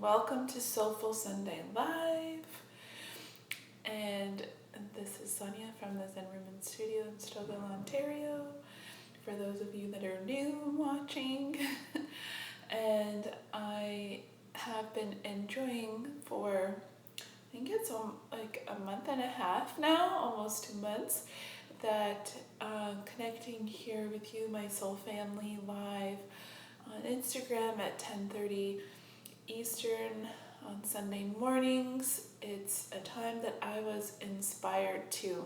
Welcome to Soulful Sunday Live. And this is Sonia from the Zen Room Studio in Stouffville, Ontario. For those of you that are new watching, and I have been enjoying for, I think it's like a month and a half now, almost 2 months, that connecting here with you, my soul family, live on Instagram at 10:30 Eastern on Sunday mornings. It's a time that I was inspired to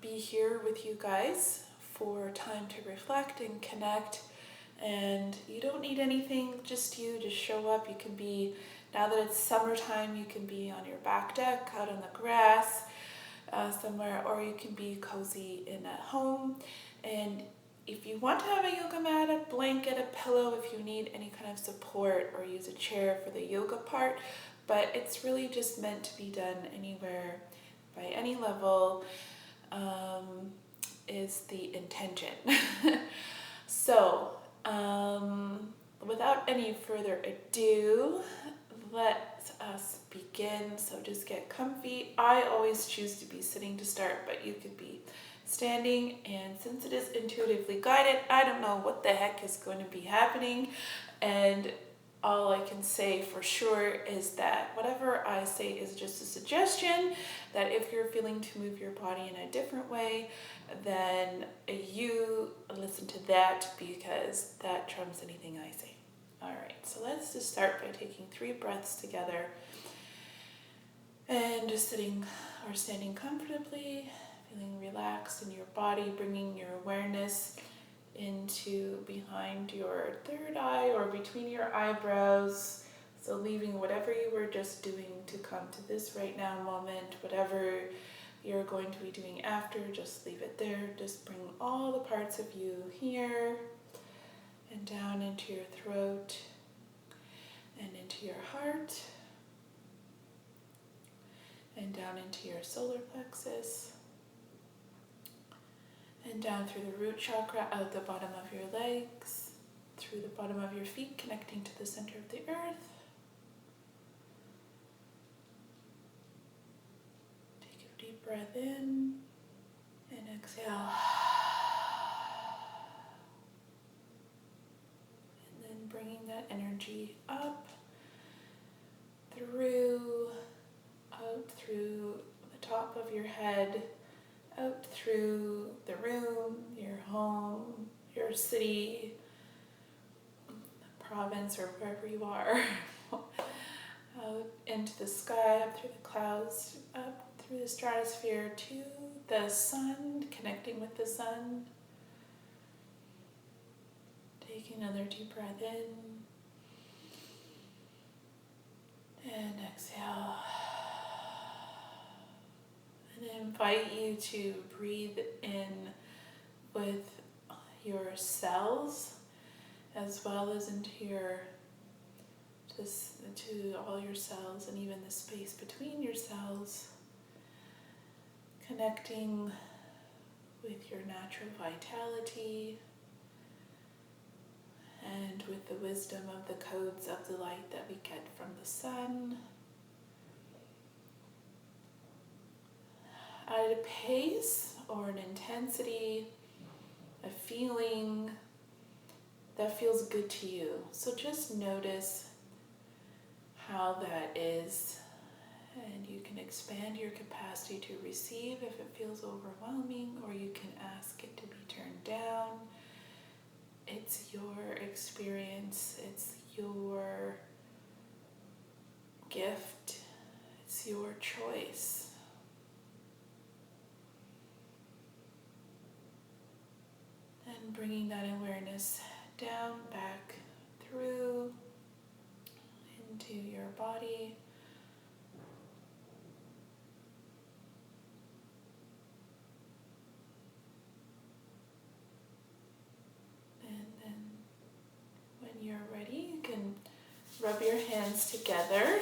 be here with you guys for time to reflect and connect. And you don't need anything, just show up. You can be, now that it's summertime, you can be on your back deck, out on the grass, somewhere, or you can be cozy in at home. And if you want to have a yoga mat, a blanket, a pillow, if you need any kind of support, or use a chair for the yoga part, but it's really just meant to be done anywhere, by any level, is the intention. So, without any further ado, let us begin. So just get comfy. I always choose to be sitting to start, but you could be standing, and since it is intuitively guided, I don't know what the heck is going to be happening, and all I can say for sure is that whatever I say is just a suggestion, that if you're feeling to move your body in a different way, then you listen to that, because that trumps anything I say. Alright, so let's just start by taking 3 breaths together, and just sitting or standing comfortably, feeling relaxed in your body, bringing your awareness into behind your third eye or between your eyebrows. So leaving whatever you were just doing to come to this right now moment, whatever you're going to be doing after, just leave it there. Just bring all the parts of you here and down into your throat and into your heart and down into your solar plexus, and down through the root chakra, out the bottom of your legs, through the bottom of your feet, connecting to the center of the earth. Take a deep breath in and exhale. And then bringing that energy up out through the top of your head, out through the room, your home, your city, province, or wherever you are, out into the sky, up through the clouds, up through the stratosphere to the sun, connecting with the sun. Take another deep breath in and exhale. And I invite you to breathe in with your cells, as well as into to all your cells, and even the space between your cells, connecting with your natural vitality and with the wisdom of the codes of the light that we get from the sun, at a pace or an intensity, a feeling that feels good to you. So just notice how that is, and you can expand your capacity to receive if it feels overwhelming, or you can ask it to be turned down. It's your experience, it's your gift, it's your choice. And bringing that awareness down, back through into your body. And then when you're ready, you can rub your hands together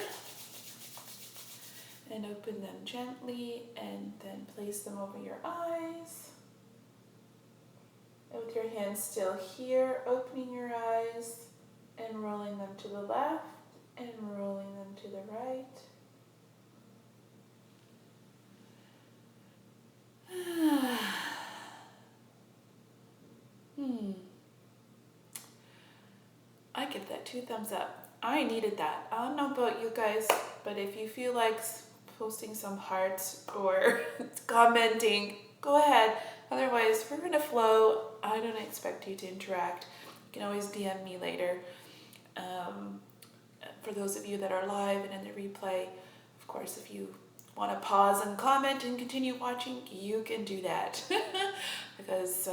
and open them gently, and then place them over your eyes. And with your hands still here, opening your eyes, give that 2 thumbs up. I needed that. I don't know about you guys, but if you feel like posting some hearts or commenting, go ahead. Otherwise, we're gonna flow. I don't expect you to interact. You can always DM me later. For those of you that are live and in the replay, of course, if you want to pause and comment and continue watching, you can do that because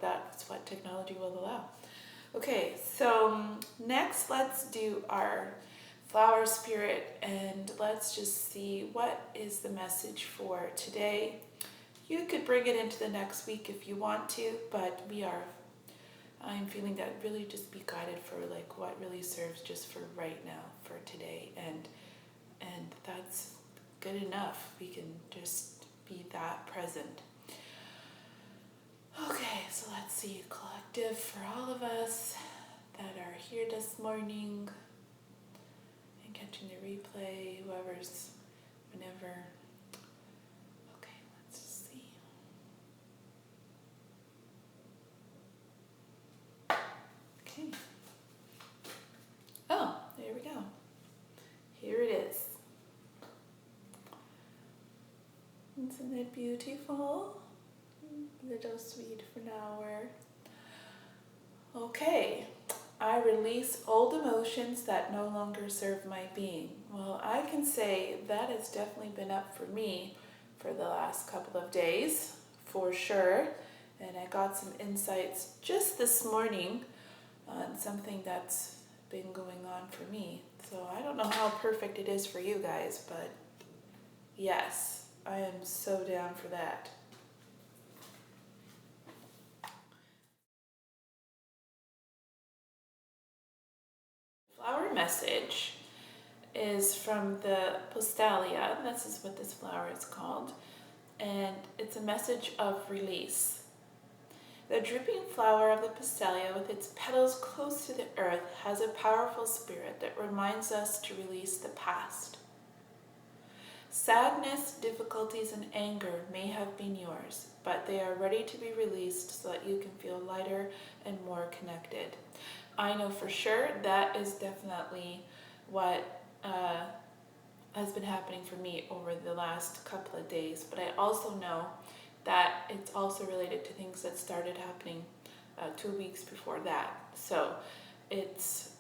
that's what technology will allow. Okay, so next let's do our flower spirit, and let's just see what is the message for today. You could bring it into the next week if you want to, but I'm feeling that really just be guided for like what really serves just for right now, for today, and that's good enough. We can just be that present. Okay, so let's see, collective for all of us that are here this morning and catching the replay, whoever's, whenever. Okay, let's see. Okay. Oh, there we go. Here it is. Isn't it beautiful? Little sweet flower. Okay, I release old emotions that no longer serve my being. Well, I can say that has definitely been up for me for the last couple of days, for sure. And I got some insights just this morning on something that's been going on for me. So I don't know how perfect it is for you guys, but yes, I am so down for that. Flower message is from the Pustalia. This is what this flower is called. And it's a message of release. The drooping flower of the Pustalia, with its petals close to the earth, has a powerful spirit that reminds us to release the past. Sadness, difficulties, and anger may have been yours, but they are ready to be released so that you can feel lighter and more connected. I know for sure that is definitely what has been happening for me over the last couple of days, but I also know that it's also related to things that started happening 2 weeks before that. So it's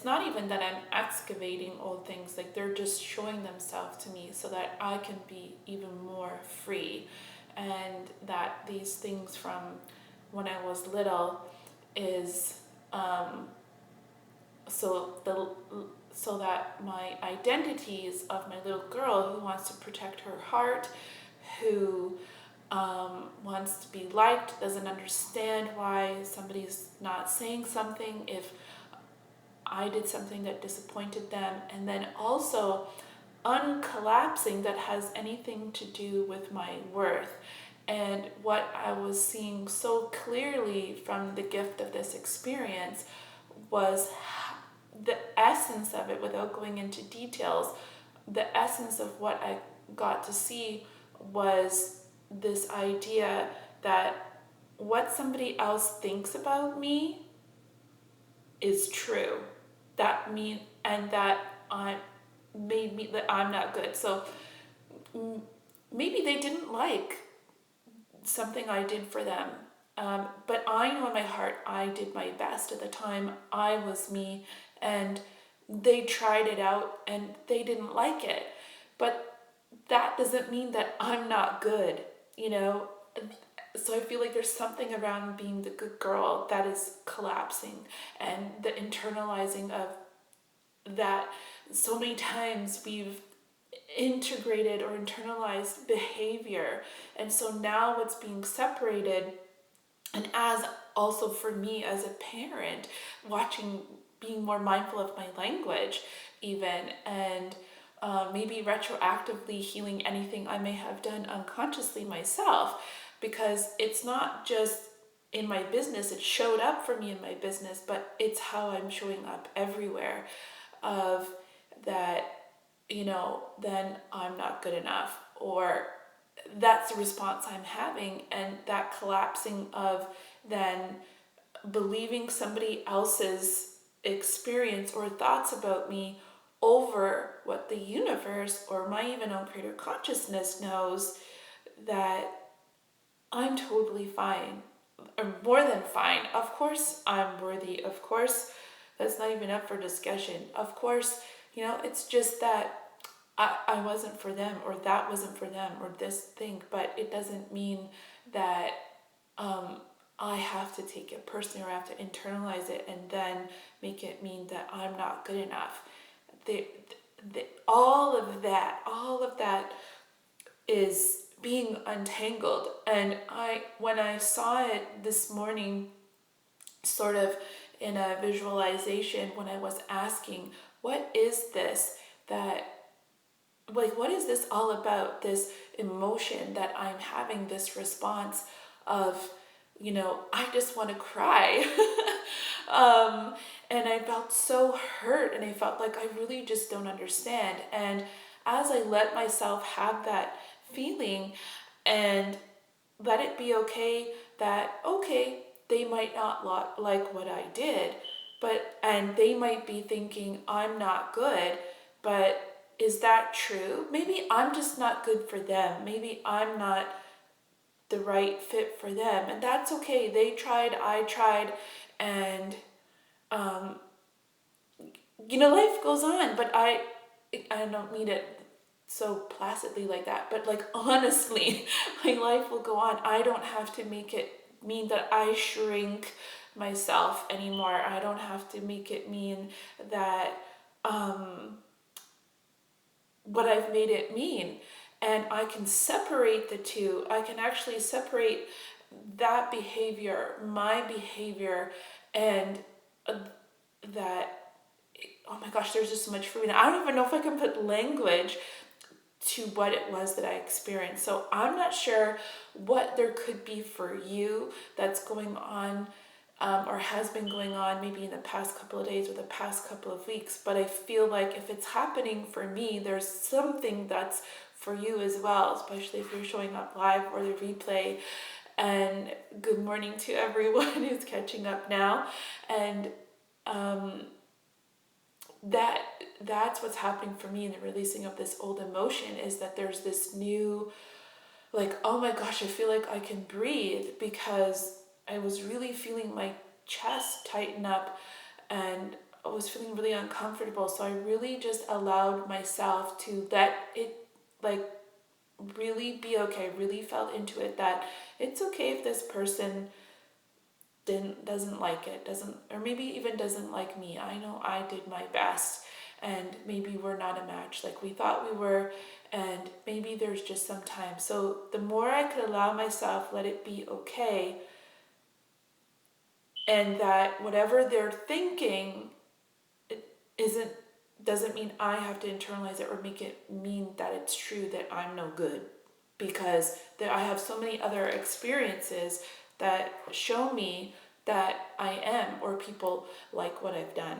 not even that I'm excavating old things, like they're just showing themselves to me so that I can be even more free, and that these things from when I was little is so that my identities of my little girl who wants to protect her heart, who wants to be liked, doesn't understand why somebody's not saying something if I did something that disappointed them, and then also uncollapsing that has anything to do with my worth. And what I was seeing so clearly from the gift of this experience was the essence of it, without going into details. The essence of what I got to see was this idea that what somebody else thinks about me is true. That I'm not good. So maybe they didn't like something I did for them. But I know in my heart I did my best at the time. I was me, and they tried it out and they didn't like it. But that doesn't mean that I'm not good, you know? So I feel like there's something around being the good girl that is collapsing, and the internalizing of that. So many times we've integrated or internalized behavior, and so now what's being separated, and as also for me as a parent, watching, being more mindful of my language even, and maybe retroactively healing anything I may have done unconsciously myself, because it's not just in my business, it showed up for me in my business, but it's how I'm showing up everywhere, of that, you know, then I'm not good enough, or that's the response I'm having, and that collapsing of then believing somebody else's experience or thoughts about me over what the universe or my even own creator consciousness knows, that I'm totally fine, or more than fine. Of course I'm worthy. Of course that's not even up for discussion. Of course, it's just that I wasn't for them, or that wasn't for them, or this thing, but it doesn't mean that I have to take it personally, or I have to internalize it and then make it mean that I'm not good enough. All of that is being untangled. And when I saw it this morning, sort of in a visualization, when I was asking, what is this what is this all about? This emotion that I'm having, this response of, I just want to cry. And I felt so hurt, and I felt like I really just don't understand. And as I let myself have that feeling and let it be okay, that, okay, they might not like what I did, and they might be thinking I'm not good, but is that true? Maybe I'm just not good for them. Maybe I'm not the right fit for them, and that's okay. They tried, I tried, and life goes on. But I don't mean it so placidly like that, but like honestly, my life will go on. I don't have to make it mean that I shrink myself anymore. I don't have to make it mean that what I've made it mean. And I can separate the two. I can actually separate that behavior, my behavior, and that, oh my gosh, there's just so much for me. I don't even know if I can put language to what it was that I experienced. So I'm not sure what there could be for you that's going on, or has been going on maybe in the past couple of days or the past couple of weeks. But I feel like if it's happening for me, there's something that's for you as well, especially if you're showing up live or the replay. And good morning to everyone who's catching up now. And that's what's happening for me in the releasing of this old emotion, is that there's this new, like, oh my gosh, I feel like I can breathe, because I was really feeling my chest tighten up and I was feeling really uncomfortable. So I really just allowed myself to let it really be okay. Really felt into it that it's okay if this person doesn't like it, or maybe even doesn't like me. I know I did my best, and maybe we're not a match like we thought we were, and maybe there's just some time. So the more I could allow myself, let it be okay, and that whatever they're thinking, doesn't mean I have to internalize it or make it mean that it's true that I'm no good, because I have so many other experiences that show me that I am, or people like what I've done.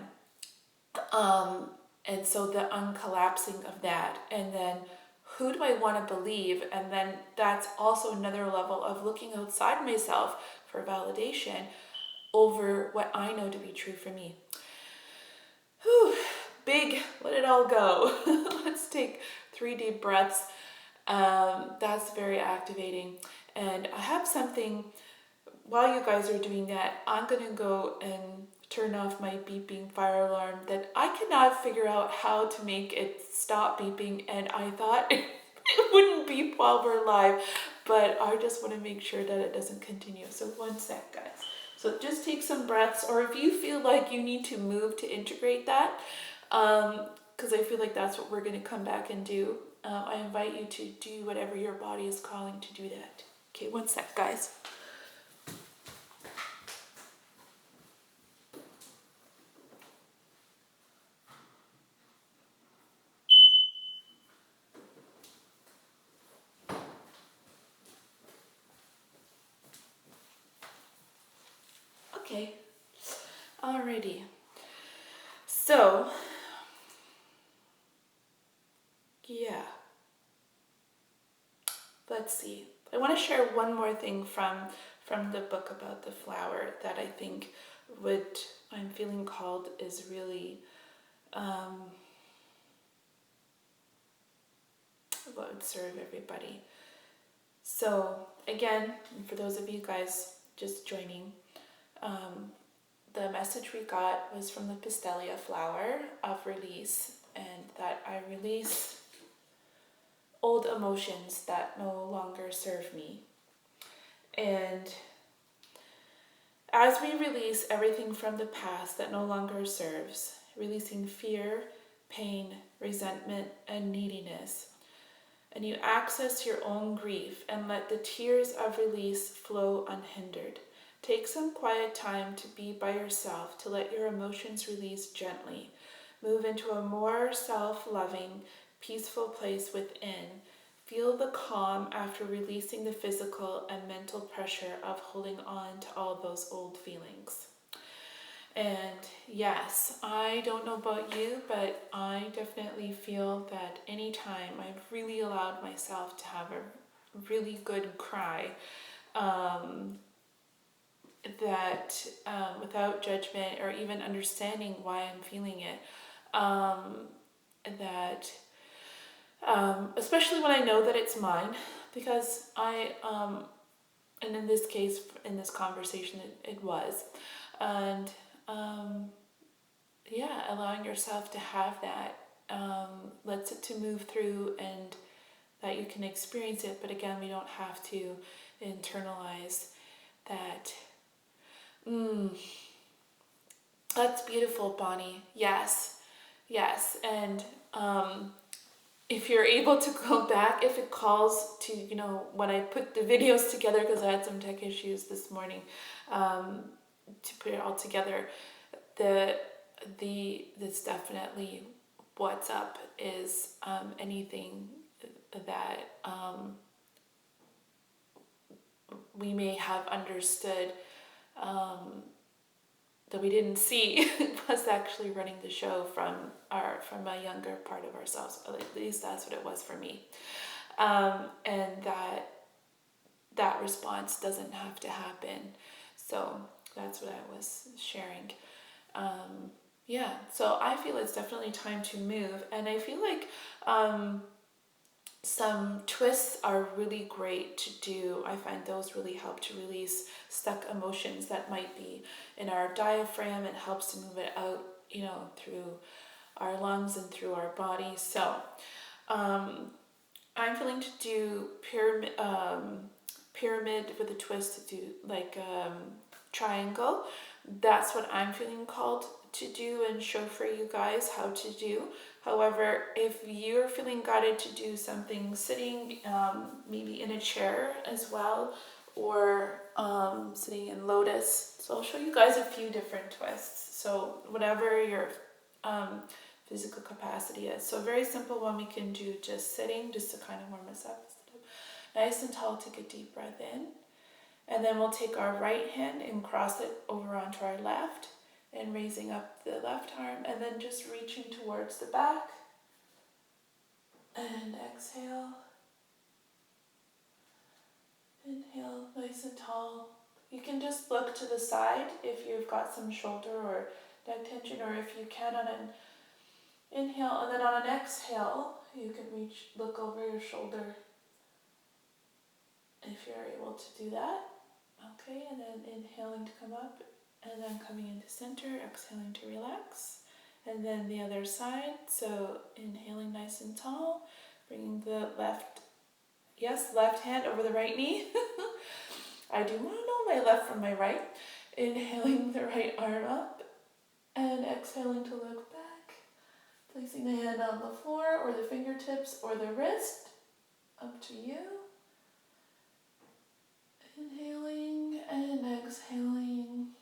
And so the uncollapsing of that, and then who do I want to believe? And then that's also another level of looking outside myself for validation over what I know to be true for me. Whew, big, let it all go. Let's take 3 deep breaths. That's very activating. And I have something, while you guys are doing that, I'm going to go and turn off my beeping fire alarm that I cannot figure out how to make it stop beeping, and I thought it wouldn't beep while we're live, but I just want to make sure that it doesn't continue. So 1 sec, guys. So just take some breaths, or if you feel like you need to move to integrate that, because I feel like that's what we're going to come back and do. I invite you to do whatever your body is calling to do that. Okay, 1 sec, guys. Okay, alrighty. So, yeah. Let's see. I want to share one more thing from from the book about the flower that I think I'm feeling called is really what would serve everybody. So again, for those of you guys just joining, the message we got was from the Pustalia flower of release, and that I release old emotions that no longer serve me. And as we release everything from the past that no longer serves, releasing fear, pain, resentment, and neediness, and you access your own grief and let the tears of release flow unhindered. Take some quiet time to be by yourself, to let your emotions release gently. Move into a more self-loving, peaceful place within. Feel the calm after releasing the physical and mental pressure of holding on to all those old feelings. And yes, I don't know about you, but I definitely feel that anytime I've really allowed myself to have a really good cry, that without judgment or even understanding why I'm feeling it, that especially when I know that it's mine, because and in this case, in this conversation, it was, and yeah, allowing yourself to have that lets it to move through, and that you can experience it, but again, we don't have to internalize that. That's beautiful, Bonnie. Yes, and if you're able to go back, if it calls to, when I put the videos together, because I had some tech issues this morning, to put it all together, this definitely what's up is anything that we may have understood that we didn't see was actually running the show from a younger part of ourselves. At least that's what it was for me, and that response doesn't have to happen. So that's what I was sharing. Yeah, so I feel it's definitely time to move, and I feel like some twists are really great to do. I find those really help to release stuck emotions that might be in our diaphragm. It helps to move it out, through our lungs and through our body. So I'm feeling to do pyramid with a twist, to do like triangle. That's what I'm feeling called to do and show for you guys how to do. However, if you're feeling guided to do something sitting, maybe in a chair as well, or sitting in Lotus. So I'll show you guys a few different twists. So whatever your physical capacity is. So a very simple one we can do just sitting, just to kind of warm us up. Nice and tall, take a deep breath in. And then we'll take our right hand and cross it over onto our left, and raising up the left arm, and then just reaching towards the back. And exhale. Inhale, nice and tall. You can just look to the side if you've got some shoulder or neck tension, or if you can on an inhale, and then on an exhale, you can look over your shoulder if you're able to do that. Okay, and then inhaling to come up, and then coming into center, exhaling to relax. And then the other side, so inhaling nice and tall, bringing the left hand over the right knee. I do want to know my left from my right. Inhaling the right arm up, and exhaling to look back. Placing the hand on the floor, or the fingertips, or the wrist, up to you. Inhaling and exhaling.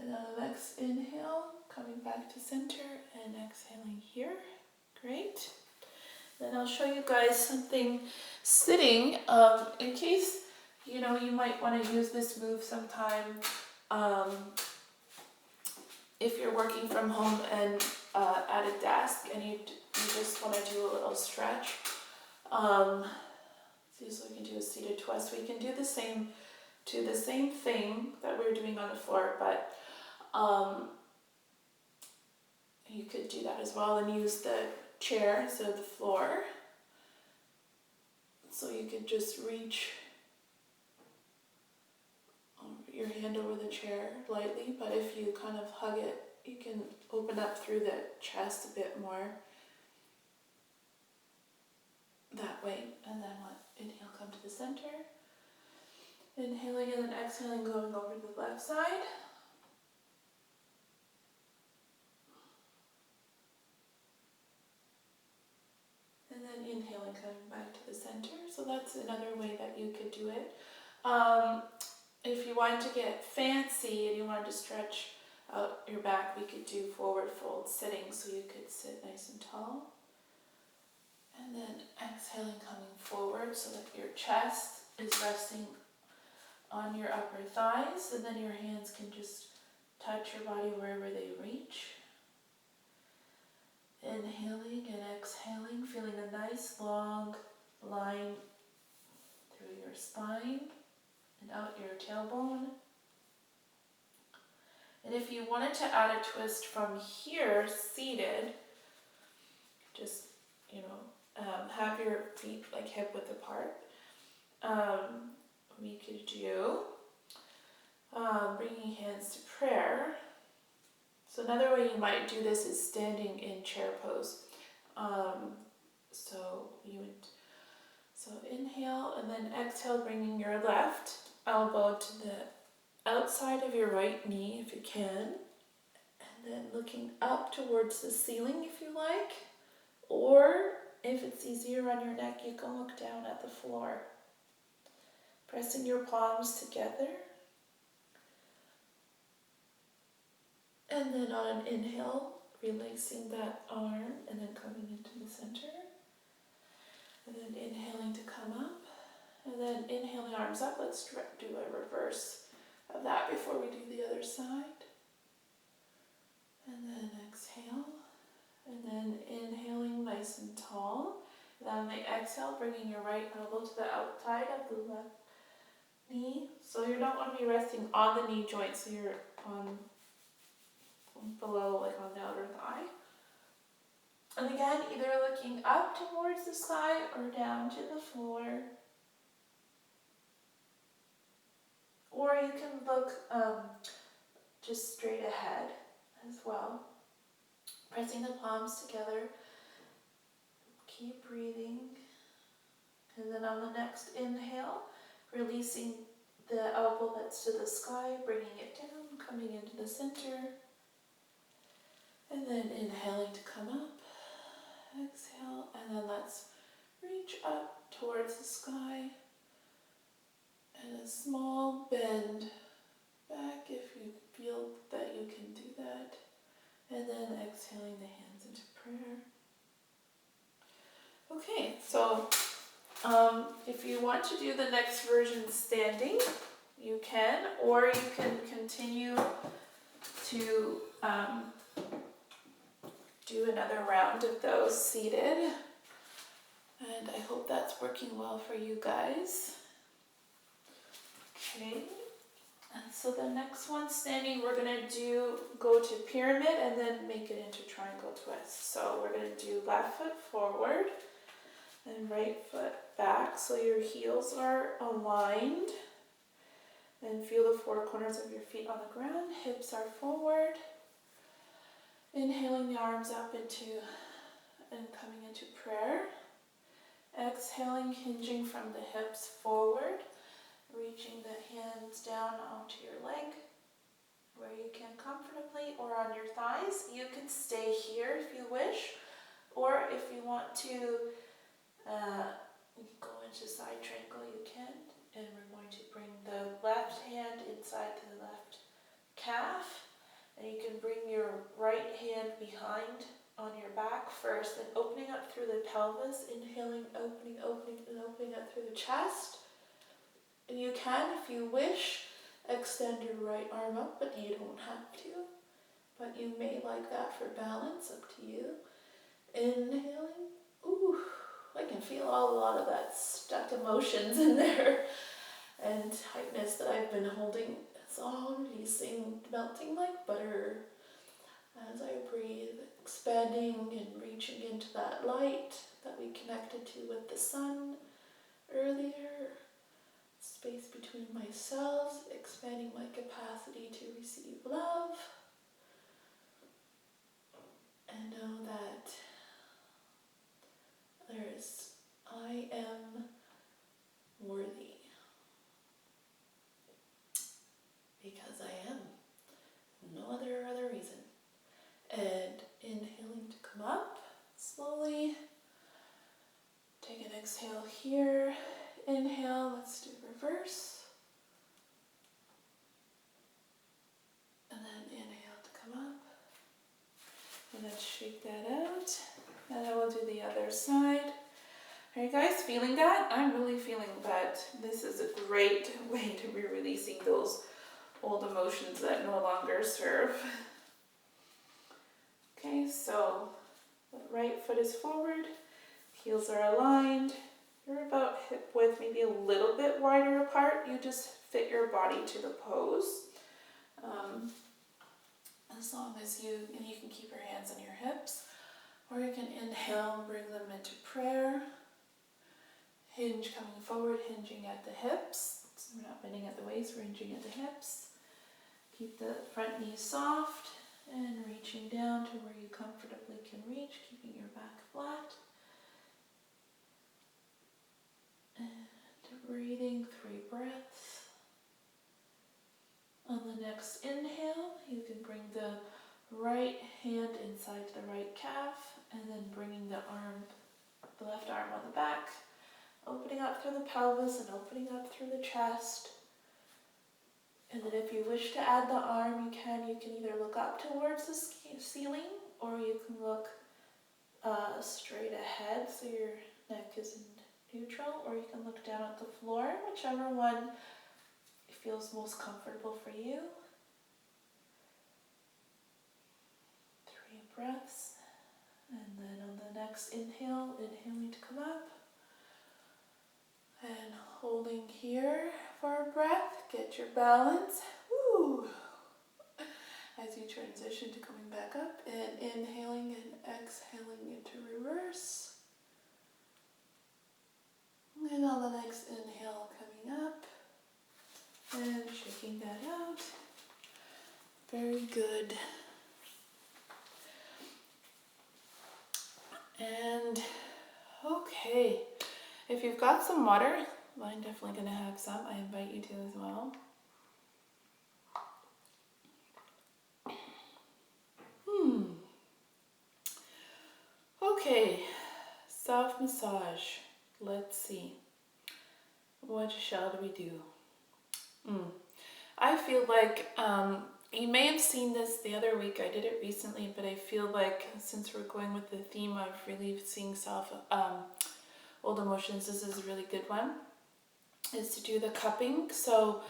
And on the next inhale, coming back to center and exhaling here. Great. Then I'll show you guys something sitting, in case, you might want to use this move sometime, if you're working from home and at a desk, and you just want to do a little stretch. So we can do a seated twist. We can do the same thing that we were doing on the floor, but you could do that as well and use the chair instead of the floor. So you could just reach your hand over the chair lightly, but if you kind of hug it, you can open up through the chest a bit more that way. And then inhale, come to the center. Inhaling and then exhaling, going over to the left side. And then inhaling, coming back to the center. So that's another way that you could do it. If you wanted to get fancy and you wanted to stretch out your back, we could do forward fold sitting. So you could sit nice and tall. And then exhaling, coming forward so that your chest is resting on your upper thighs. And then your hands can just touch your body wherever they reach. Inhaling and exhaling, feeling a nice long line through your spine and out your tailbone. And if you wanted to add a twist from here, seated, just, have your feet like hip width apart. We could do bringing hands to prayer. So another way you might do this is standing in chair pose. So inhale and then exhale, bringing your left elbow to the outside of your right knee if you can. And then looking up towards the ceiling if you like. Or if it's easier on your neck, you can look down at the floor. Pressing your palms together. And then on an inhale, releasing that arm and then coming into the center. And then inhaling to come up. And then inhaling arms up. Let's do a reverse of that before we do the other side. And then exhale. And then inhaling nice and tall. Then on the exhale, bringing your right elbow to the outside of the left knee. So you don't want to be resting on the knee joint, so you're on below, like on the outer thigh. And again, either looking up towards the sky or down to the floor. Or you can look just straight ahead as well. Pressing the palms together. Keep breathing. And then on the next inhale, releasing the elbow that's to the sky, bringing it down, coming into the center. And then inhaling to come up. Exhale, and then let's reach up towards the sky. And a small bend back if you feel that you can do that. And then exhaling the hands into prayer. Okay, so if you want to do the next version standing, you can, or you can continue to do another round of those seated. And I hope that's working well for you guys. Okay, and so the next one standing, we're going to go to pyramid and then make it into triangle twist. So we're going to do left foot forward and right foot back, so your heels are aligned. And feel the four corners of your feet on the ground, hips are forward. Inhaling the arms up and coming into prayer. Exhaling, hinging from the hips forward. Reaching the hands down onto your leg where you can comfortably, or on your thighs. You can stay here if you wish, or if you want to go into side triangle, you can. And we're going to bring the left hand inside the left calf, and you can bring your right hand behind on your back first, then opening up through the pelvis, inhaling, opening, and opening up through the chest. And you can, if you wish, extend your right arm up, but you don't have to. But you may like that for balance, up to you. Inhaling, I can feel a lot of that stuck emotions in there and tightness that I've been holding. It's all releasing, melting like butter as I breathe, expanding and reaching into that light that we connected to with the sun earlier. Space between my cells, expanding my capacity to receive love. And know that I am worthy. Because I am. No other reason. And inhaling to come up slowly. Take an exhale here. Inhale, let's do reverse. And then inhale to come up. And then shake that out. And then we'll do the other side. Are you guys feeling that? I'm really feeling that this is a great way to be releasing those old emotions that no longer serve. Okay, so the right foot is forward, heels are aligned. You're about hip width, maybe a little bit wider apart. You just fit your body to the pose. As long as you can keep your hands on your hips, or you can inhale and bring them into prayer. Hinge coming forward, hinging at the hips. So we're not bending at the waist, we're hinging at the hips. Keep the front knees soft and reaching down to where you comfortably can reach, keeping your back flat. And breathing 3 breaths. On the next inhale, you can bring the right hand inside the right calf and then bringing the left arm on the back, opening up through the pelvis and opening up through the chest. And then if you wish to add the arm, you can either look up towards the ceiling or you can look straight ahead so your neck is in neutral, or you can look down at the floor, whichever one feels most comfortable for you. 3 breaths. And then on the next inhale, inhaling to come up. And holding here for a breath. Get your balance. Woo! As you transition to coming back up. And inhaling and exhaling into reverse. And on the next inhale, coming up. And shaking that out. Very good. And okay, if you've got some water, I'm definitely going to have some. I invite you to as well. Okay, self-massage. Let's see. What shall we do? I feel like you may have seen this the other week. I did it recently, but I feel like since we're going with the theme of releasing old emotions, this is a really good one. Is to do the cupping. So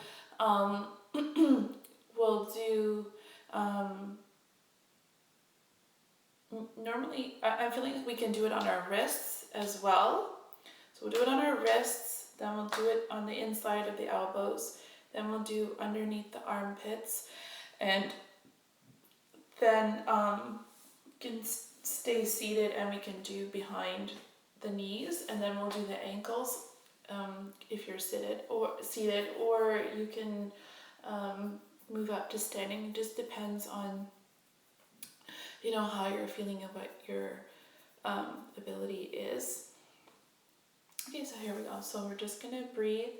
we'll do. Normally, I'm feeling like we can do it on our wrists as well. So we'll do it on our wrists. Then we'll do it on the inside of the elbows. Then we'll do underneath the armpits, and then can stay seated, and we can do behind the knees, and then we'll do the ankles if you're seated, or you can move up to standing. It just depends on how you're feeling and what your ability is. Okay, so here we go. So we're just gonna breathe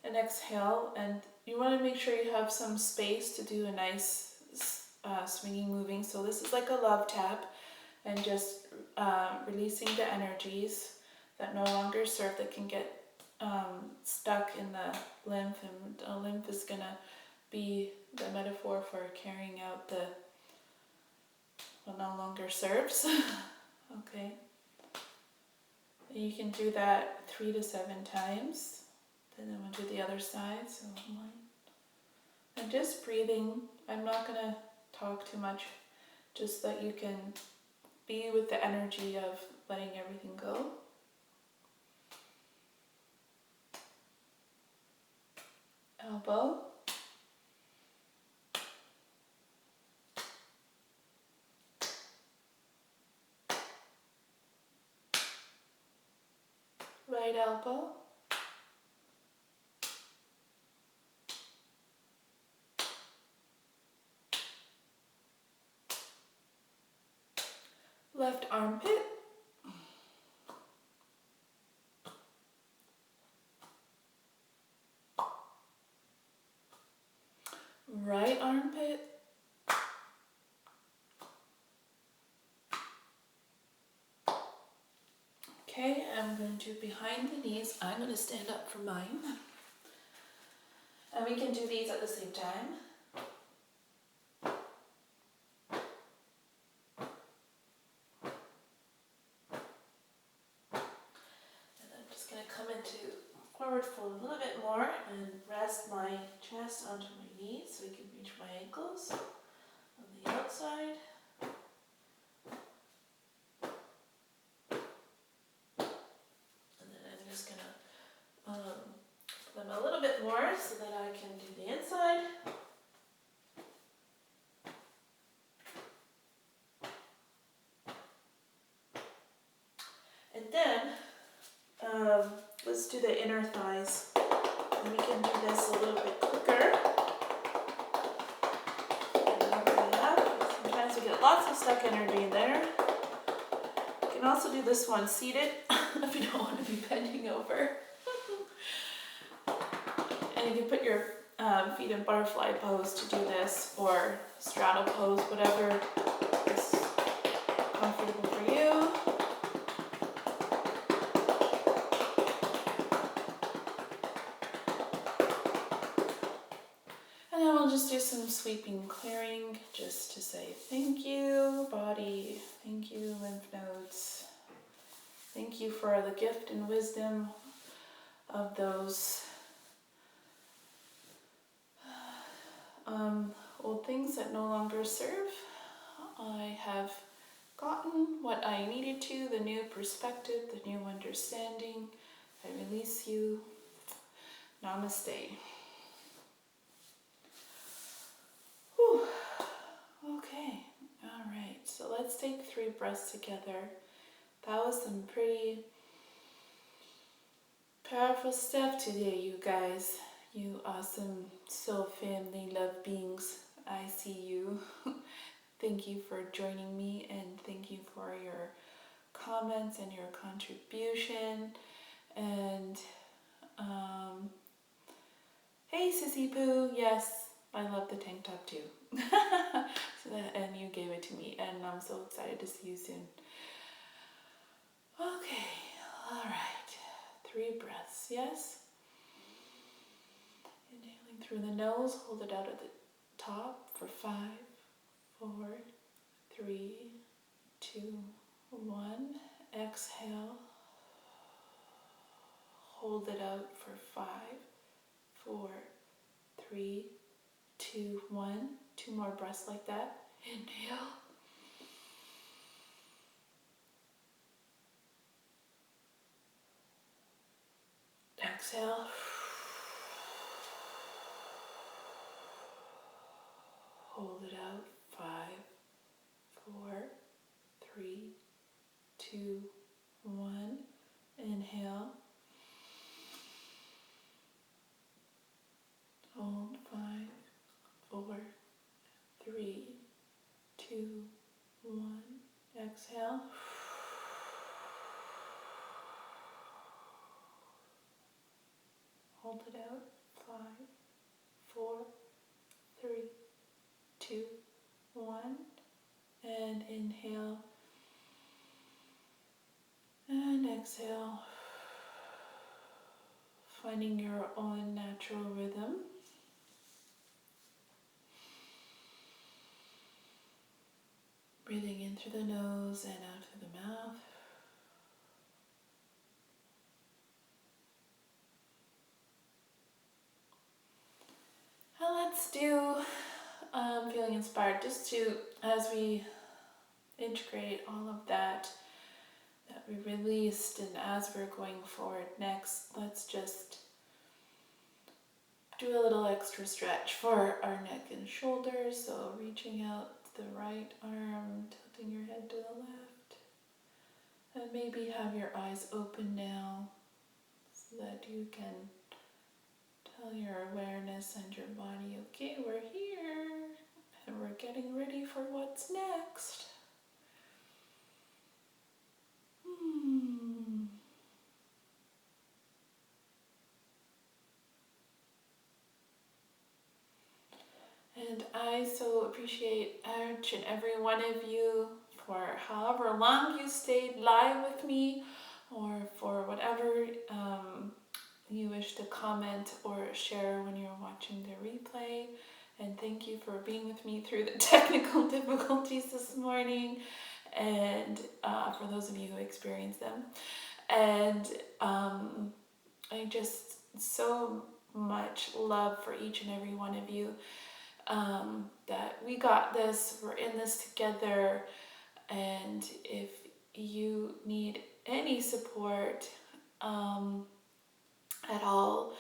and exhale, and you want to make sure you have some space to do a nice swinging moving. So this is like a love tap, and just releasing the energies that no longer serve, that can get stuck in the lymph, and the lymph is gonna be the metaphor for carrying out what no longer serves. Okay, you can do that 3 to 7 times. And then we'll do the other side. So 1. And just breathing. I'm not going to talk too much, just that you can be with the energy of letting everything go. elbow, right elbow, left armpit, right armpit, okay, I'm going to do behind the knees. I'm going to stand up for mine. And we can do these at the same time. And I'm just going to come into forward fold a little bit more and rest my chest onto my knees so I can reach my ankles on the outside. And then I'm just going to them a little bit more so that I can do the inside. And then let's do the inner thighs. And we can do this a little bit quicker. Sometimes we get lots of stuck energy in there. You can also do this one seated if you don't want to be bending over. And you can put your feet in butterfly pose to do this, or straddle pose, whatever is comfortable for you. And then we'll just do some sweeping clearing just to say thank you, body, thank you, lymph nodes. Thank you for the gift and wisdom of those old things that no longer serve. I have gotten what I needed to, the new perspective, the new understanding. I release you. Namaste. Whew. Okay, all right, so let's take 3 breaths together. That was some pretty powerful stuff today, you guys. You awesome soul family, love beings. I see you. Thank you for joining me, and thank you for your comments and your contribution. And hey Sissy Poo, yes, I love the tank top too. And you gave it to me, and I'm so excited to see you soon. Okay, all right, 3 breaths, yes? Inhaling through the nose, hold it out at the top for 5, 4, 3, 2, 1. Exhale. Hold it out for 5, 4, 3, 2, 1. 2 more breaths like that. Inhale. Exhale. Hold it out. 5, 4, 3, 2, 1. Inhale. Hold. 5, 4, 3, 2, 1. Exhale. Hold it out. 5, 4, 3, 2, 1. And inhale. And exhale. Finding your own natural rhythm. Breathing in through the nose and out through the mouth. And let's do feeling inspired, just to, as we integrate all of that we released, and as we're going forward next, let's just do a little extra stretch for our neck and shoulders. So reaching out the right arm, tilting your head to the left, and maybe have your eyes open now so that you can tell your awareness and your body, okay, we're here and we're getting ready for what's next. And I so appreciate each and every one of you for however long you stayed live with me, or for whatever you wish to comment or share when you're watching the replay. And thank you for being with me through the technical difficulties this morning, and for those of you who experienced them. And I just so much love for each and every one of you, that we got this, we're in this together. And if you need any support at all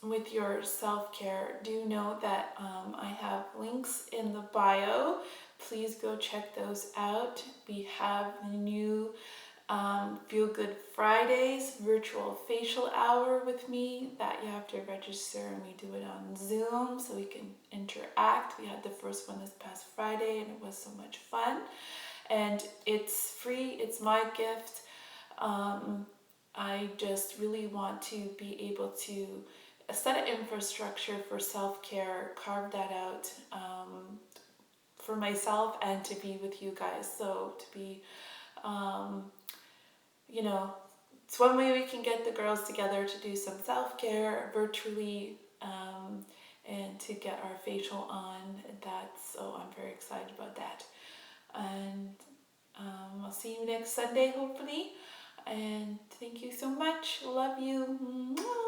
with your self-care, do know that I have links in the bio. Please go check those out. We have the new Feel Good Fridays virtual facial hour with me that you have to register, and we do it on Zoom so we can interact. We had the first one this past Friday and it was so much fun, and it's free. It's my gift. I just really want to be able to set an infrastructure for self-care, carve that out for myself and to be with you guys. So to be you know, it's one way we can get the girls together to do some self-care virtually, and to get our facial on. So I'm very excited about that. And I'll see you next Sunday, hopefully. And thank you so much. Love you. Mwah.